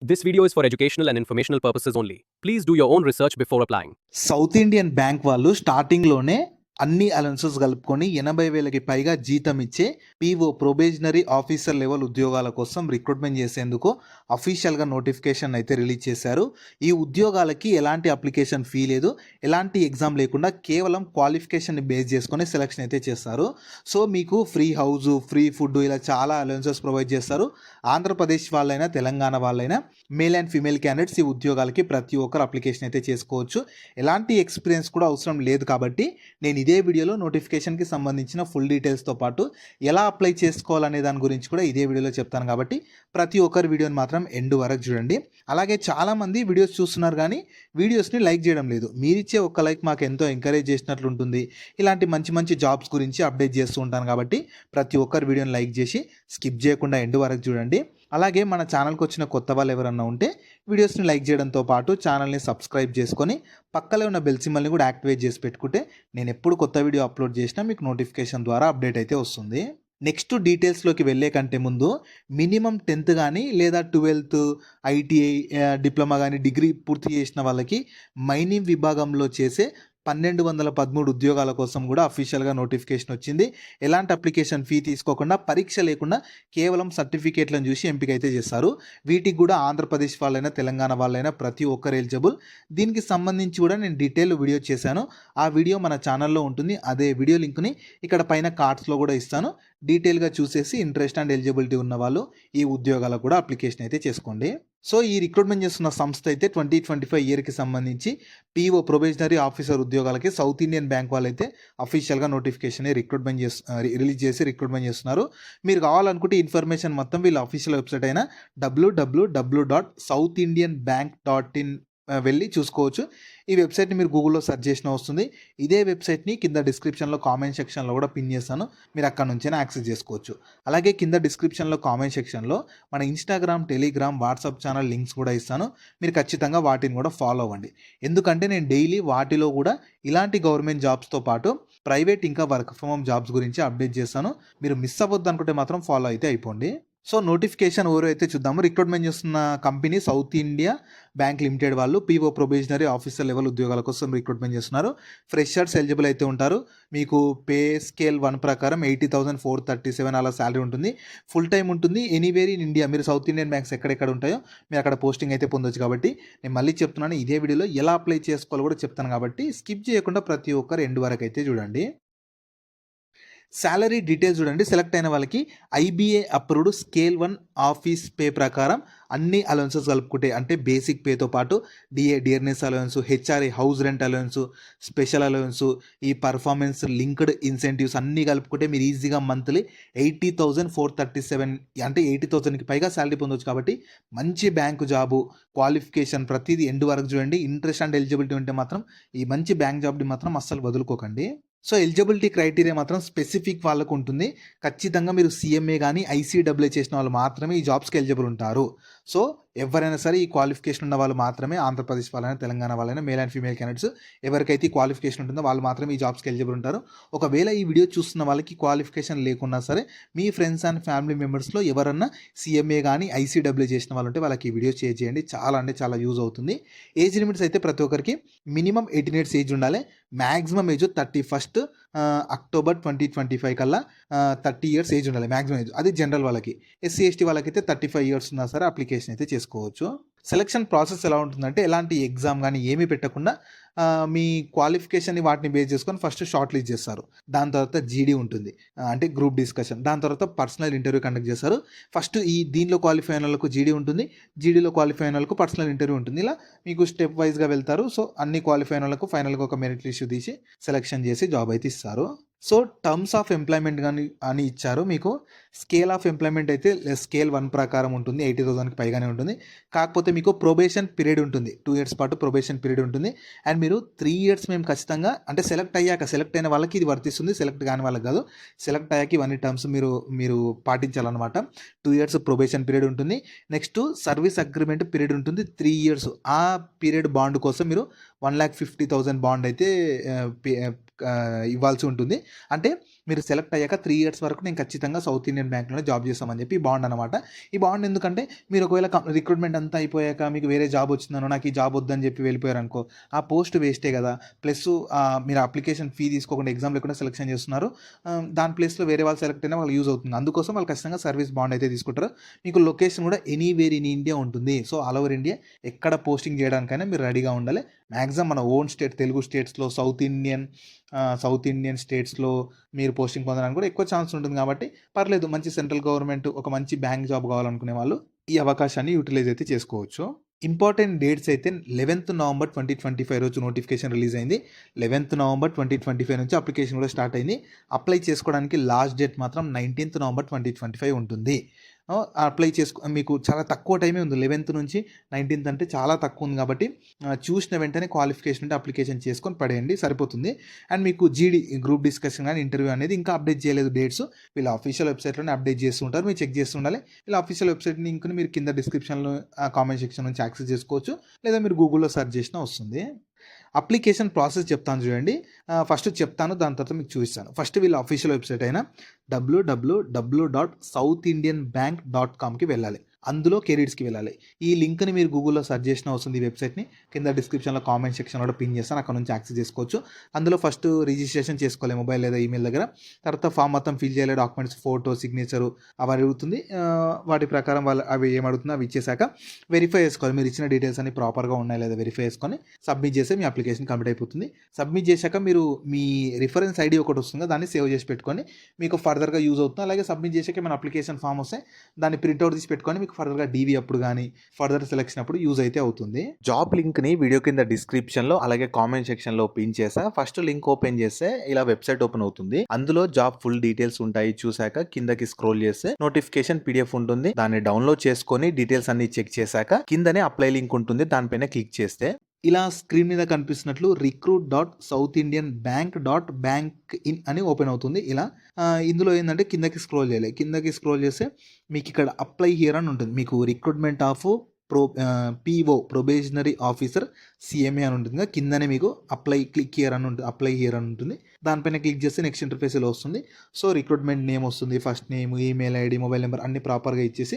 This video is for educational and informational purposes only. Please do your own research before applying. South Indian bank వాళ్ళు స్టార్టింగ్లోనే అన్ని allowances కలుపుకొని 80,000కి పైగా జీతం ఇచ్చే పీఓ ప్రొబేషనరీ ఆఫీసర్ లెవెల్ ఉద్యోగాల కోసం రిక్రూట్మెంట్ చేసేందుకు అఫీషియల్గా నోటిఫికేషన్ అయితే రిలీజ్ చేశారు. ఈ ఉద్యోగాలకి ఎలాంటి అప్లికేషన్ ఫీ లేదు, ఎలాంటి ఎగ్జామ్ లేకుండా కేవలం క్వాలిఫికేషన్ని బేస్ చేసుకొని సెలక్షన్ అయితే చేస్తారు. సో మీకు ఫ్రీ హౌస్, ఫ్రీ ఫుడ్ ఇలా చాలా అలవెన్సెస్ ప్రొవైడ్ చేస్తారు. ఆంధ్రప్రదేశ్ వాళ్ళైనా తెలంగాణ వాళ్ళైనా మేల్ అండ్ ఫీమేల్ క్యాండిడేట్స్ ఈ ఉద్యోగాలకి ప్రతి ఒక్కరు అప్లికేషన్ అయితే చేసుకోవచ్చు. ఎలాంటి ఎక్స్పీరియన్స్ కూడా అవసరం లేదు కాబట్టి నేను ఇదే వీడియోలో నోటిఫికేషన్కి సంబంధించిన ఫుల్ డీటెయిల్స్తో పాటు ఎలా అప్లై చేసుకోవాలనే దాని గురించి కూడా ఇదే వీడియోలో చెప్తాను కాబట్టి ప్రతి ఒక్కరి వీడియోని మాత్రం ఎండ్ వరకు చూడండి. అలాగే చాలామంది వీడియోస్ చూస్తున్నారు కానీ వీడియోస్ని లైక్ చేయడం లేదు. మీరిచ్చే ఒక్క లైక్ మాకు ఎంతో ఎంకరేజ్ చేసినట్లు ఉంటుంది. ఇలాంటి మంచి మంచి జాబ్స్ గురించి అప్డేట్ చేస్తూ ఉంటాను కాబట్టి ప్రతి ఒక్కరి వీడియోని లైక్ చేసి స్కిప్ చేయకుండా ఎండ్ వరకు చూడండి. అలాగే మన ఛానల్కి వచ్చిన కొత్త వాళ్ళు ఎవరన్నా ఉంటే వీడియోస్ని లైక్ చేయడంతో పాటు ఛానల్ని సబ్స్క్రైబ్ చేసుకొని పక్కలో ఉన్న బెల్ సింబల్ని కూడా యాక్టివేట్ చేసి పెట్టుకుంటే నేను ఎప్పుడు కొత్త వీడియో అప్లోడ్ చేసినా మీకు నోటిఫికేషన్ ద్వారా అప్డేట్ అయితే వస్తుంది. నెక్స్ట్ డీటెయిల్స్లోకి వెళ్ళే కంటే ముందు మినిమం 10th కానీ లేదా 12th ఐటీఐ డిప్లొమా కానీ డిగ్రీ పూర్తి చేసిన వాళ్ళకి మైనింగ్ విభాగంలో చేసే 1213 ఉద్యోగాల కోసం కూడా అఫీషియల్గా నోటిఫికేషన్ వచ్చింది. ఎలాంటి అప్లికేషన్ ఫీ తీసుకోకుండా పరీక్ష లేకుండా కేవలం సర్టిఫికేట్లను చూసి ఎంపిక అయితే చేస్తారు. వీటికి కూడా ఆంధ్రప్రదేశ్ వాళ్ళైనా తెలంగాణ వాళ్ళైనా ప్రతి ఒక్కరు ఎలిజిబుల్. దీనికి సంబంధించి కూడా నేను డీటెయిల్ వీడియో చేశాను. ఆ వీడియో మన ఛానల్లో ఉంటుంది. అదే వీడియో లింక్ని ఇక్కడ పైన కార్డ్స్లో కూడా ఇస్తాను. డీటెయిల్గా చూసేసి ఇంట్రెస్ట్ అండ్ ఎలిజిబిలిటీ ఉన్న వాళ్ళు ఈ ఉద్యోగాలకు కూడా అప్లికేషన్ అయితే చేసుకోండి. సో ఈ రిక్రూట్మెంట్ చేస్తున్న సంస్థ అయితే 2025 ఇయర్కి సంబంధించి పీఓ ప్రొబేషనరీ ఆఫీసర్ ఉద్యోగాలకి సౌత్ ఇండియన్ బ్యాంక్ వాళ్ళు అయితే అఫీషియల్గా నోటిఫికేషన్ రిలీజ్ చేసి రిక్రూట్మెంట్ చేస్తున్నారు. మీరు కావాలనుకుంటే ఇన్ఫర్మేషన్ మొత్తం వీళ్ళ అఫీషియల్ వెబ్సైట్ అయిన www.southindianbank.in వెళ్ళి చూసుకోవచ్చు. ఈ వెబ్సైట్ని మీరు గూగుల్లో సెర్చ్ చేసిన వస్తుంది. ఇదే వెబ్సైట్ని కింద డిస్క్రిప్షన్లో కామెంట్ సెక్షన్లో కూడా పిన్ చేస్తాను, మీరు అక్కడ నుంచైనా యాక్సెస్ చేసుకోవచ్చు. అలాగే కింద డిస్క్రిప్షన్లో కామెంట్ సెక్షన్లో మన Instagram, Telegram, WhatsApp channel links కూడా ఇస్తాను. మీరు ఖచ్చితంగా వాటిని కూడా ఫాలో అవ్వండి. ఎందుకంటే నేను డైలీ వాటిలో కూడా ఇలాంటి గవర్నమెంట్ జాబ్స్తో పాటు ప్రైవేట్ ఇంకా వర్క్ ఫ్రమ్ హోమ్ జాబ్స్ గురించి అప్డేట్ చేస్తాను. మీరు మిస్ అవ్వద్దు అనుకుంటే మాత్రం ఫాలో అయితే అయిపోండి. సో నోటిఫికేషన్ ఎవరు అయితే చూద్దాము. రిక్రూట్మెంట్ చేస్తున్న company south India bank limited వాళ్ళు పీఓ ప్రొబేషనరీ ఆఫీసర్ లెవెల్ ఉద్యోగాల కోసం రిక్రూట్మెంట్ చేస్తున్నారు. ఫ్రెషర్స్ ఎలిజిబుల్ అయితే ఉంటారు. మీకు పే స్కేల్ 1 ప్రకారం 80,437 అలా శాలరీ ఉంటుంది. ఫుల్ టైం ఉంటుంది. ఎనీవేర్ ఇన్ ఇండియా మీరు సౌత్ ఇండియన్ బ్యాంక్స్ ఎక్కడెక్కడ ఉంటాయో మీరు అక్కడ పోస్టింగ్ అయితే పొందొచ్చు. కాబట్టి నేను మళ్ళీ చెప్తున్నాను, ఇదే వీడియోలో ఎలా అప్లై చేసుకోవాలో కూడా చెప్తాను కాబట్టి స్కిప్ చేయకుండా ప్రతి ఒక్కరు ఎండ్ వరకు అయితే చూడండి. శాలరీ డీటెయిల్స్ చూడండి. సెలెక్ట్ అయిన వాళ్ళకి IBA approved scale 1 office pay ప్రకారం అన్ని అలవెన్సెస్ కలుపుకుంటే అంటే బేసిక్ పేతో పాటు dearness allowance, HRA house rent allowance, special allowance, ఈ పర్ఫార్మెన్స్ లింక్డ్ ఇన్సెంటివ్స్ అన్నీ కలుపుకుంటే మీరు ఈజీగా మంత్లీ 80,437 అంటే 80,000కి పైగా శాలరీ పొందవచ్చు. కాబట్టి మంచి బ్యాంకు జాబు, క్వాలిఫికేషన్ ప్రతిదీ ఎండ్ వరకు చూడండి. ఇంట్రెస్ట్ అండ్ ఎలిజిబిలిటీ ఉంటే మాత్రం ఈ మంచి బ్యాంక్ జాబ్ని మాత్రం అస్సలు వదులుకోకండి. సో ఎలిజిబిలిటీ క్రైటీరియా మాత్రం స్పెసిఫిక్ వాళ్ళకు ఉంటుంది. ఖచ్చితంగా మీరు సిఎంఏ కానీ ఐసీడబ్ల్యూ చేసిన వాళ్ళు మాత్రమే ఈ జాబ్స్కి ఎలిజిబుల్ ఉంటారు. సో ఎవరైనా సరే ఈ క్వాలిఫికేషన్ ఉన్న వాళ్ళు మాత్రమే, ఆంధ్రప్రదేశ్ వాళ్ళైనా తెలంగాణ వాళ్ళైనా మేల్ అండ్ ఫీమేల్ క్యాండిడేట్స్ ఎవరికైతే ఈ క్వాలిఫికేషన్ ఉంటుందో వాళ్ళు మాత్రమే ఈ జాబ్స్కి ఎలిజిబుల్ ఉంటారు. ఒకవేళ ఈ వీడియో చూస్తున్న వాళ్ళకి క్వాలిఫికేషన్ లేకున్నా సరే మీ ఫ్రెండ్స్ అండ్ ఫ్యామిలీ మెంబర్స్లో ఎవరన్నా సిఎంఏ కానీ ఐసీడబ్ల్యూ చేసిన వాళ్ళు ఉంటే వాళ్ళకి ఈ వీడియో షేర్ చేయండి. చాలా అంటే చాలా యూజ్ అవుతుంది. ఏజ్ లిమిట్స్ అయితే ప్రతి ఒక్కరికి మినిమం 18 years ఏజ్ ఉండాలి. మ్యాక్సిమం ఏజ్ 31st అక్టోబర్ 2025 కల్లా 30 years ఏజ్ ఉండాలి మ్యాక్సిమం ఏజ్. అది జనరల్ వాళ్ళకి. ఎస్సీ ఎస్టీ వాళ్ళకైతే 35 years ఉన్నా సరే అప్లికేషన్ అయితే చేసుకోవచ్చు. సెలక్షన్ ప్రాసెస్ ఎలా ఉంటుందంటే ఎలాంటి ఎగ్జామ్ కానీ ఏమీ పెట్టకుండా మీ క్వాలిఫికేషన్ని వాటిని బేస్ చేసుకొని ఫస్ట్ షార్ట్ లిస్ట్ చేస్తారు. దాని తర్వాత జీడీ ఉంటుంది, అంటే గ్రూప్ డిస్కషన్. దాని తర్వాత పర్సనల్ ఇంటర్వ్యూ కండక్ట్ చేస్తారు. ఫస్ట్ దీనిలో క్వాలిఫై అయిన వాళ్ళకు జీడీ ఉంటుంది, జీడీలో క్వాలిఫై అయిన వాళ్ళకు పర్సనల్ ఇంటర్వ్యూ ఉంటుంది. ఇలా మీకు స్టెప్ వైజ్గా వెళ్తారు. సో అన్ని క్వాలిఫై అయిన వాళ్ళకు ఫైనల్గా ఒక మెరిట్ లిస్ట్ తీసి సెలెక్షన్ చేసి జాబ్ అయితే ఇస్తారు. సో టర్మ్స్ ఆఫ్ ఎంప్లాయ్మెంట్ కానీ అని ఇచ్చారు. మీకు స్కేల్ ఆఫ్ ఎంప్లాయ్మెంట్ అయితే స్కేల్ 1 ప్రకారం ఉంటుంది, 80,000కి పైగానే ఉంటుంది. కాకపోతే మీకు ప్రొబేషన్ పీరియడ్ ఉంటుంది, 2 years పాటు ప్రొబేషన్ పీరియడ్ ఉంటుంది. అండ్ మీరు 3 years మేము ఖచ్చితంగా అంటే సెలెక్ట్ అయిన వాళ్ళకి ఇది వర్తిస్తుంది, సెలెక్ట్ కాని వాళ్ళకి కాదు. సెలెక్ట్ అయ్యాక ఇవన్నీ టర్మ్స్ మీరు పాటించాలన్నమాట. 2 years ప్రొబేషన్ పీరియడ్ ఉంటుంది. నెక్స్ట్ సర్వీస్ అగ్రిమెంట్ పీరియడ్ ఉంటుంది 3 years. ఆ పీరియడ్ బాండ్ కోసం మీరు 1,50,000 బాండ్ అయితే ఇవ్వాల్సి ఉంటుంది. అంటే మీరు సెలెక్ట్ అయ్యాక 3 ఇయర్స్ వరకు నేను ఖచ్చితంగా సౌత్ ఇండియన్ బ్యాంక్‌లోనే జాబ్ చేస్తామని చెప్పి ఈ బాండ్ అనమాట. ఈ బాండ్ ఎందుకంటే మీరు ఒకవేళ రిక్రూట్మెంట్ అంతా అయిపోయాక మీకు వేరే జాబ్ వచ్చిందనో, నాకు ఈ జాబ్ వద్దని చెప్పి వెళ్ళిపోయారనుకో, ఆ పోస్ట్ వేస్టే కదా! ప్లస్ మీరు అప్లికేషన్ ఫీ తీసుకోకుండా ఎగ్జామ్ లేకుండా సెలక్షన్ చేస్తున్నారు. దాని ప్లేస్‌లో వేరే వాళ్ళు సెలెక్ట్ అయినా వాళ్ళకి యూజ్ అవుతుంది. అందుకోసం వాళ్ళు ఖచ్చితంగా సర్వీస్ బాండ్ అయితే తీసుకుంటారు. మీకు లొకేషన్ కూడా ఎనీవేర్ ఇన్ ఇండియా ఉంటుంది. సో, ఆల్ ఓవర్ ఇండియా ఎక్కడ పోస్టింగ్ చేయడానికైనా మీరు రెడీగా ఉండాలి. మాక్సిమం మన ఓన్ స్టేట్ తెలుగు స్టేట్స్‌లో సౌత్ ఇండియన్ స్టేట్స్‌లో మీరు పోస్టింగ్ పొందడానికి కూడా ఎక్కువ ఛాన్స్ ఉంటుంది కాబట్టి పర్లేదు. మంచి సెంట్రల్ గవర్నమెంట్ ఒక మంచి బ్యాంక్ జాబ్ కావాలనుకునే వాళ్ళు ఈ అవకాశాన్ని యూటిలైజ్ అయితే చేసుకోవచ్చు. ఇంపార్టెంట్ డేట్స్ అయితే 11th నవంబర్ 2025 రోజు నోటిఫికేషన్ రిలీజ్ అయింది. 11th నవంబర్ 2025 నుంచి అప్లికేషన్ కూడా స్టార్ట్ అయింది. అప్లై చేసుకోవడానికి లాస్ట్ డేట్ మాత్రం 19th నవంబర్ 2025 ఉంటుంది. అప్లై మీకు చాలా తక్కువ టైమే ఉంది. 11th నుంచి 19th అంటే చాలా తక్కువ ఉంది కాబట్టి చూసిన వెంటనే క్వాలిఫికేషన్ ఉంటే అప్లికేషన్ చేసుకొని పడేయండి, సరిపోతుంది. అండ్ మీకు జీడీ గ్రూప్ డిస్కషన్ కానీ ఇంటర్వ్యూ అనేది ఇంకా అప్డేట్ చేయలేదు డేట్స్. వీళ్ళ అఫీషియల్ వెబ్సైట్లోనే అప్డేట్ చేస్తుంటారు. మీరు చెక్ చేస్తూ ఉండాలి. వీళ్ళ అఫీషియల్ వెబ్సైట్ లింక్ని మీరు కింద డిస్క్రిప్షన్లో కామెంట్ సెక్షన్ నుంచి యాక్సెస్ చేసుకోవచ్చు, లేదా మీరు గూగుల్లో సెర్చ్ చేసినా వస్తుంది. అప్లికేషన్ ప్రాసెస్ చెప్తాను చూడండి. ఫస్ట్ చెప్తాను, దాని తర్వాత మీకు చూపిస్తాను. ఫస్ట్ వీళ్ళ అఫీషియల్ వెబ్సైట్ అయిన www.southindianbank.comకి వెళ్ళాలి. అందులో కెరీర్స్కి వెళ్ళాలి. ఈ లింక్ని మీరు గూగుల్లో సెర్చ్ చేసినా వస్తుంది. ఈ వెబ్సైట్ని కింద డిస్క్రిప్షన్లో కామెంట్ సెక్షన్లో కూడా పిన్ చేస్తాను, అక్కడ నుంచి యాక్సెస్ చేసుకోవచ్చు. అందులో ఫస్ట్ రిజిస్ట్రేషన్ చేసుకోవాలి మొబైల్ లేదా ఈమెయిల్ దగ్గర. తర్వాత ఫామ్ మొత్తం ఫిల్ చేయాలి, డాక్యుమెంట్స్, ఫోటో, సిగ్నేచరు అవి అడుగుతుంది. వాటి ప్రకారం వాళ్ళు అవి ఏమడుగుతుందో అవి ఇచ్చేసాక వెరిఫై చేసుకోవాలి. మీరు ఇచ్చిన డీటెయిల్స్ అన్ని ప్రాపర్గా ఉన్నాయి లేదా వెరిఫై చేసుకొని సబ్మిట్ చేస్తే మీ అప్లికేషన్ కంప్లీట్ అయిపోతుంది. సబ్మిట్ చేశాక మీరు మీ రిఫరెన్స్ ఐడి ఒకటి వస్తుంది, దాన్ని సేవ్ చేసి పెట్టుకొని మీకు ఫర్దర్గా యూజ్ అవుతుంది. అలాగే సబ్మిట్ చేశాక మన అప్లికేషన్ ఫామ్ వస్తే దాన్ని ప్రింట్అవుట్ తీసి పెట్టుకొని మీకు ఫర్దర్గా డీవీ అప్పుడు కానీ ఫర్దర్ సెలెక్షన్ అప్పుడు యూజ్ అయితే అవుతుంది. జాబ్ లింక్ని వీడియో కింద డిస్క్రిప్షన్లో అలాగే కామెంట్ సెక్షన్లో పిన్ చేసా. ఫస్ట్ లింక్ ఓపెన్ చేస్తే ఇలా వెబ్సైట్ ఓపెన్ అవుతుంది. అందులో జాబ్ ఫుల్ డీటెయిల్స్ ఉంటాయి. చూసాక కిందకి స్క్రోల్ చేస్తే నోటిఫికేషన్ PDF ఉంటుంది. దాన్ని డౌన్లోడ్ చేసుకొని డీటెయిల్స్ అన్ని చెక్ చేశాక కిందనే అప్లై లింక్ ఉంటుంది, దానిపైన క్లిక్ చేస్తే ఇలా స్క్రీన్ మీద కనిపిస్తున్నట్లు recruit.southindianbank.bankin అని ఓపెన్ అవుతుంది. ఇలా ఇందులో ఏంటంటే కిందకి స్క్రోల్ చేయాలి. కిందకి స్క్రోల్ చేస్తే మీకు ఇక్కడ అప్లై హియర్ అని ఉంటుంది. మీకు recruitment of PO probationary officer CMA అని ఉంటుంది. కిందనే మీకు అప్లై హియర్ అని ఉంటుంది. దానిపైన క్లిక్ చేస్తే నెక్స్ట్ ఇంటర్ఫేస్ ఇలా వస్తుంది. సో రిక్రూట్మెంట్ నేమ్ వస్తుంది, first name, email ID, mobile number అన్ని ప్రాపర్గా ఇచ్చేసి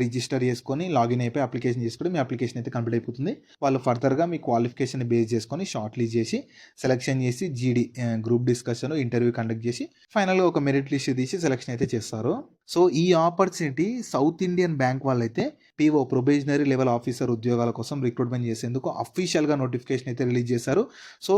రిజిస్టర్ చేసుకొని లాగిన్ అయిపోయి అప్లికేషన్ చేసుకుంటే మీ అప్లికేషన్ అయితే కంప్లీట్ అయిపోతుంది. వాళ్ళు ఫర్దర్గా మీ క్వాలిఫికేషన్ బేస్ చేసుకొని షార్ట్ లిస్ట్ చేసి సెలెక్షన్ చేసి జీడీ గ్రూప్ డిస్కషన్ ఇంటర్వ్యూ కండక్ట్ చేసి ఫైనల్గా ఒక మెరిట్ లిస్ట్ తీసి సెలెక్షన్ అయితే చేస్తారు. సో ఈ ఆపర్చునిటీ సౌత్ ఇండియన్ బ్యాంక్ వాళ్ళైతే PO ప్రొబేషనరీ లెవెల్ ఆఫీసర్ ఉద్యోగాల కోసం రిక్రూట్మెంట్ చేసేందుకు అఫీషియల్గా నోటిఫికేషన్ అయితే రిలీజ్ చేశారు. సో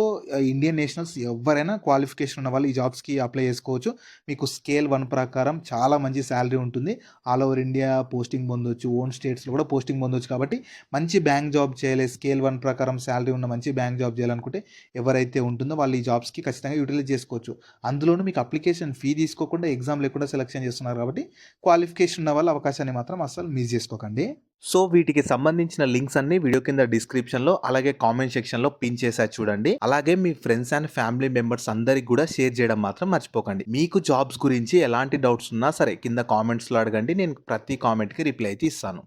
ఇండియన్ నేషనల్స్ ఎవరైనా క్వాలిఫికేషన్ ఉన్న వాళ్ళు ఈ జాబ్స్కి అప్లై చేసుకోవచ్చు. మీకు స్కేల్ 1 ప్రకారం చాలా మంచి శాలరీ ఉంటుంది. ఆల్ ఓవర్ ఇండియా పోస్టింగ్ పొందొచ్చు, ఓన్ స్టేట్స్లో కూడా పోస్టింగ్ పొందొచ్చు. కాబట్టి మంచి బ్యాంక్ జాబ్ చేయాలి, స్కేల్ 1 ప్రకారం శాలరీ ఉన్న మంచి బ్యాంక్ జాబ్ చేయాలనుకుంటే ఎవరైతే ఉంటుందో వాళ్ళు ఈ జాబ్స్కి ఖచ్చితంగా యూటిలైజ్ చేసుకోవచ్చు. అందులోనూ మీకు అప్లికేషన్ ఫీ తీసుకోకుండా ఎగ్జామ్ లేకుండా సెలెక్షన్ చేస్తున్నారు కాబట్టి క్వాలిఫికేషన్ ఉన్న వాళ్ళ అవకాశాన్ని మాత్రం అస్సలు మిస్ చేసుకోకండి. సో వీటికి సంబంధించిన లింక్స్ అన్ని వీడియో కింద డిస్క్రిప్షన్లో అలాగే కామెంట్ సెక్షన్లో పిన్ చేసా చూడండి. అలాగే మీ ఫ్రెండ్స్ అండ్ ఫ్యామిలీ మెంబర్స్ అందరికి కూడా షేర్ చేయడం మాత్రం మర్చిపోకండి. మీకు జాబ్స్ గురించి ఎలాంటి డౌట్స్ ఉన్నా సరే కింద కామెంట్స్లో అడగండి, నేను ప్రతి కామెంట్కి రిప్లై అయితే ఇస్తాను.